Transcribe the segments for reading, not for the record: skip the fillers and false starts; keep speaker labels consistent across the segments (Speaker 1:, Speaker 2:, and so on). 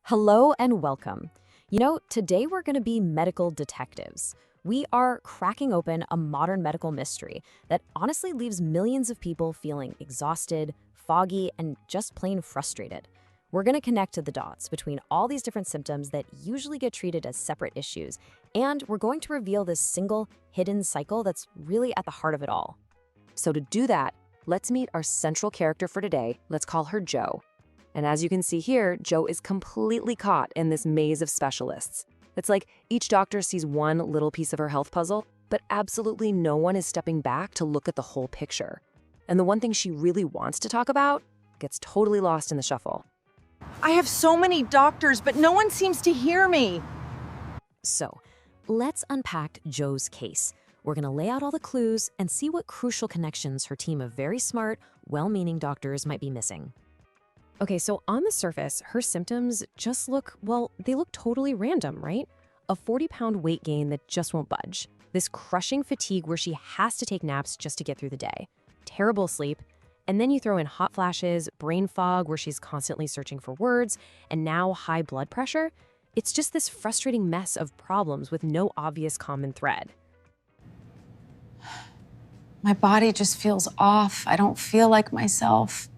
Speaker 1: Hello and welcome. Today we're going to be medical detectives. We are cracking open a modern medical mystery that honestly leaves millions of people feeling exhausted, foggy, and just plain frustrated. We're going to connect to the dots between all these different symptoms that usually get treated as separate issues, and we're going to reveal this single hidden cycle that's really at the heart of it all. So to do that, let's meet our central character for today. Let's call her Jo. And as you can see here, Jo is completely caught in this maze of specialists. It's like each doctor sees one little piece of her health puzzle, but absolutely no one is stepping back to look at the whole picture. And the one thing she really wants to talk about gets totally lost in the shuffle.
Speaker 2: I have so many doctors, but no one seems to hear me.
Speaker 1: So, let's unpack Jo's case. We're going to lay out all the clues and see what crucial connections her team of very smart, well-meaning doctors might be missing. Okay, so on the surface, her symptoms just they look totally random, right? A 40-pound weight gain that just won't budge. This crushing fatigue where she has to take naps just to get through the day. Terrible sleep. And then you throw in hot flashes, brain fog where she's constantly searching for words, and now high blood pressure. It's just this frustrating mess of problems with no obvious common thread.
Speaker 3: My body just feels off. I don't feel like myself.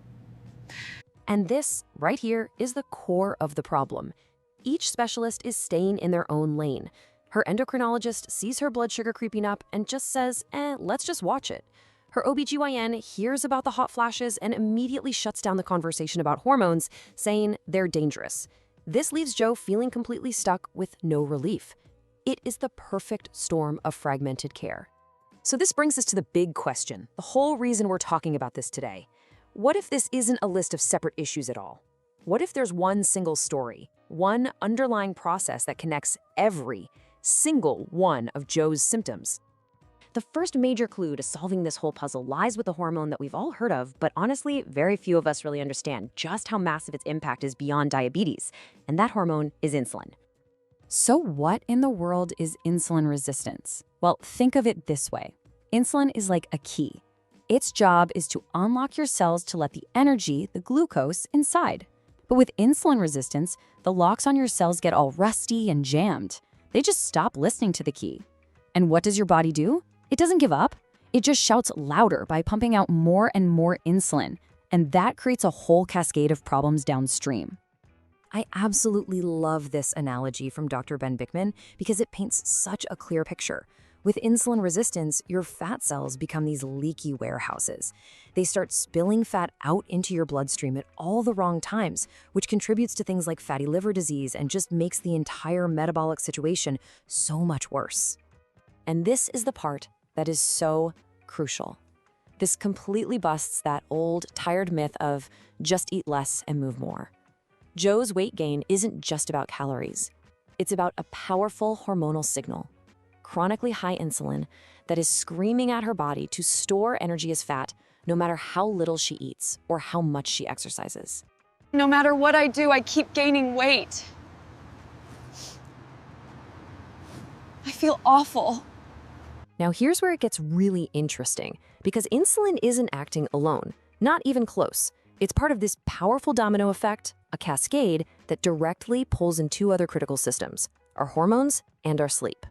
Speaker 1: And this, right here, is the core of the problem. Each specialist is staying in their own lane. Her endocrinologist sees her blood sugar creeping up and just says, let's just watch it. Her OBGYN hears about the hot flashes and immediately shuts down the conversation about hormones, saying they're dangerous. This leaves Jo feeling completely stuck with no relief. It is the perfect storm of fragmented care. So this brings us to the big question, the whole reason we're talking about this today. What if this isn't a list of separate issues at all? What if there's one single story, one underlying process that connects every single one of Jo's symptoms? The first major clue to solving this whole puzzle lies with the hormone that we've all heard of, but honestly, very few of us really understand just how massive its impact is beyond diabetes, and that hormone is insulin. So what in the world is insulin resistance? Well, think of it this way. Insulin is like a key. Its job is to unlock your cells to let the energy, the glucose, inside. But with insulin resistance, the locks on your cells get all rusty and jammed. They just stop listening to the key. And what does your body do? It doesn't give up. It just shouts louder by pumping out more and more insulin. And that creates a whole cascade of problems downstream. I absolutely love this analogy from Dr. Ben Bickman because it paints such a clear picture. With insulin resistance, your fat cells become these leaky warehouses. They start spilling fat out into your bloodstream at all the wrong times, which contributes to things like fatty liver disease and just makes the entire metabolic situation so much worse. And this is the part that is so crucial. This completely busts that old, tired myth of just eat less and move more. Jo's weight gain isn't just about calories. It's about a powerful hormonal signal. Chronically high insulin that is screaming at her body to store energy as fat no matter how little she eats or how much she exercises.
Speaker 2: No matter what I do, I keep gaining weight. I feel awful.
Speaker 1: Now here's where it gets really interesting, because insulin isn't acting alone, not even close. It's part of this powerful domino effect, a cascade that directly pulls in two other critical systems, our hormones and our sleep.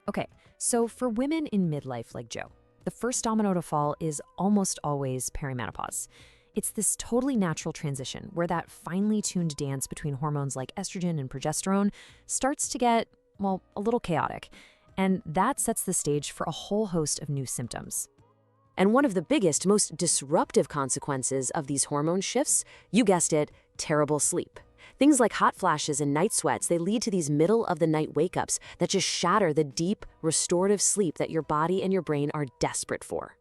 Speaker 1: Okay, so for women in midlife like Jo, the first domino to fall is almost always perimenopause. It's this totally natural transition where that finely tuned dance between hormones like estrogen and progesterone starts to get, a little chaotic. And that sets the stage for a whole host of new symptoms. And one of the biggest, most disruptive consequences of these hormone shifts, you guessed it, terrible sleep. Things like hot flashes and night sweats, they lead to these middle-of-the-night wake-ups that just shatter the deep, restorative sleep that your body and your brain are desperate for.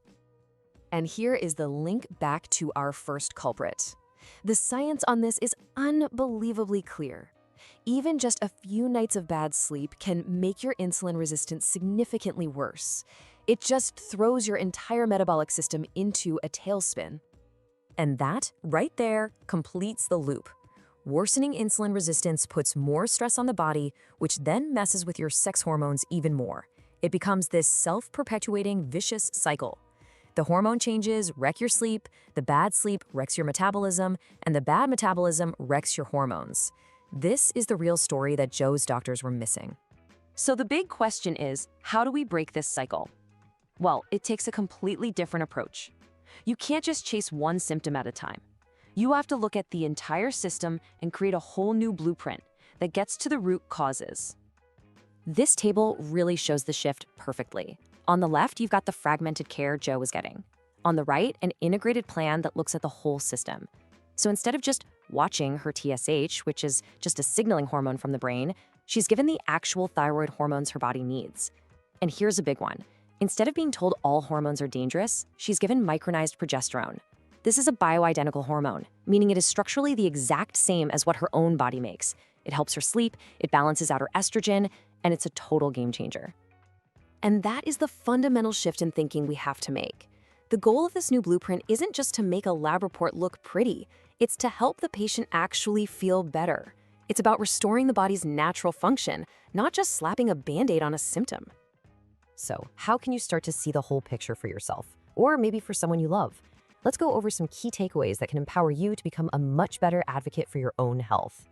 Speaker 1: And here is the link back to our first culprit. The science on this is unbelievably clear. Even just a few nights of bad sleep can make your insulin resistance significantly worse. It just throws your entire metabolic system into a tailspin. And that, right there, completes the loop. Worsening insulin resistance puts more stress on the body, which then messes with your sex hormones even more. It becomes this self-perpetuating vicious cycle. The hormone changes wreck your sleep, the bad sleep wrecks your metabolism, and the bad metabolism wrecks your hormones. This is the real story that Joe's doctors were missing. So the big question is, how do we break this cycle? Well, it takes a completely different approach. You can't just chase one symptom at a time. You have to look at the entire system and create a whole new blueprint that gets to the root causes. This table really shows the shift perfectly. On the left, you've got the fragmented care Joe was getting. On the right, an integrated plan that looks at the whole system. So instead of just watching her TSH, which is just a signaling hormone from the brain, she's given the actual thyroid hormones her body needs. And here's a big one. Instead of being told all hormones are dangerous, she's given micronized progesterone. This is a bioidentical hormone, meaning it is structurally the exact same as what her own body makes. It helps her sleep, it balances out her estrogen, and it's a total game changer. And that is the fundamental shift in thinking we have to make. The goal of this new blueprint isn't just to make a lab report look pretty, it's to help the patient actually feel better. It's about restoring the body's natural function, not just slapping a Band-Aid on a symptom. So, how can you start to see the whole picture for yourself? Or maybe for someone you love? Let's go over some key takeaways that can empower you to become a much better advocate for your own health.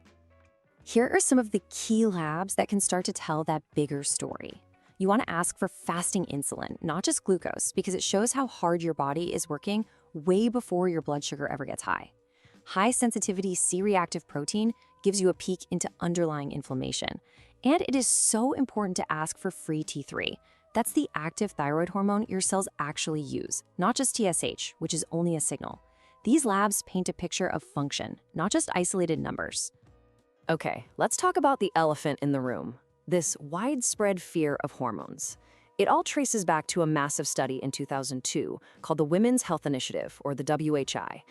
Speaker 1: Here are some of the key labs that can start to tell that bigger story. You want to ask for fasting insulin, not just glucose, because it shows how hard your body is working way before your blood sugar ever gets high. High sensitivity C-reactive protein gives you a peek into underlying inflammation. And it is so important to ask for free T3. That's the active thyroid hormone your cells actually use, not just TSH, which is only a signal. These labs paint a picture of function, not just isolated numbers. Okay, let's talk about the elephant in the room. This widespread fear of hormones. It all traces back to a massive study in 2002 called the Women's Health Initiative, or the WHI.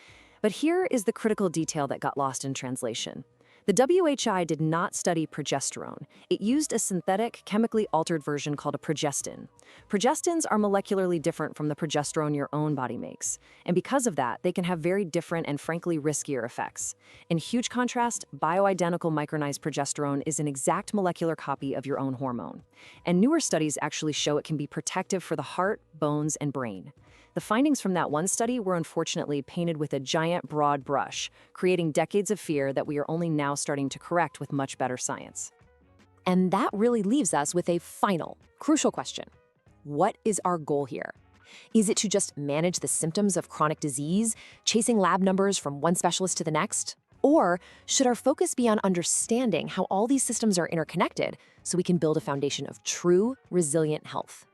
Speaker 1: But here is the critical detail that got lost in translation. The WHI did not study progesterone. It used a synthetic, chemically altered version called a progestin. Progestins are molecularly different from the progesterone your own body makes. And because of that, they can have very different and frankly riskier effects. In huge contrast, bioidentical micronized progesterone is an exact molecular copy of your own hormone. And newer studies actually show it can be protective for the heart, bones, and brain. The findings from that one study were unfortunately painted with a giant, broad brush, creating decades of fear that we are only now starting to correct with much better science. And that really leaves us with a final, crucial question. What is our goal here? Is it to just manage the symptoms of chronic disease, chasing lab numbers from one specialist to the next? Or should our focus be on understanding how all these systems are interconnected so we can build a foundation of true, resilient health?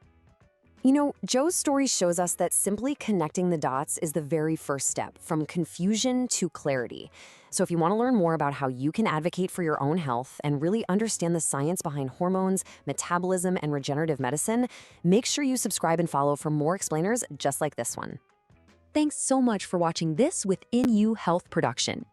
Speaker 1: You know, Joe's story shows us that simply connecting the dots is the very first step from confusion to clarity. So if you want to learn more about how you can advocate for your own health and really understand the science behind hormones, metabolism, and regenerative medicine, make sure you subscribe and follow for more explainers just like this one. Thanks so much for watching this Within You Health production.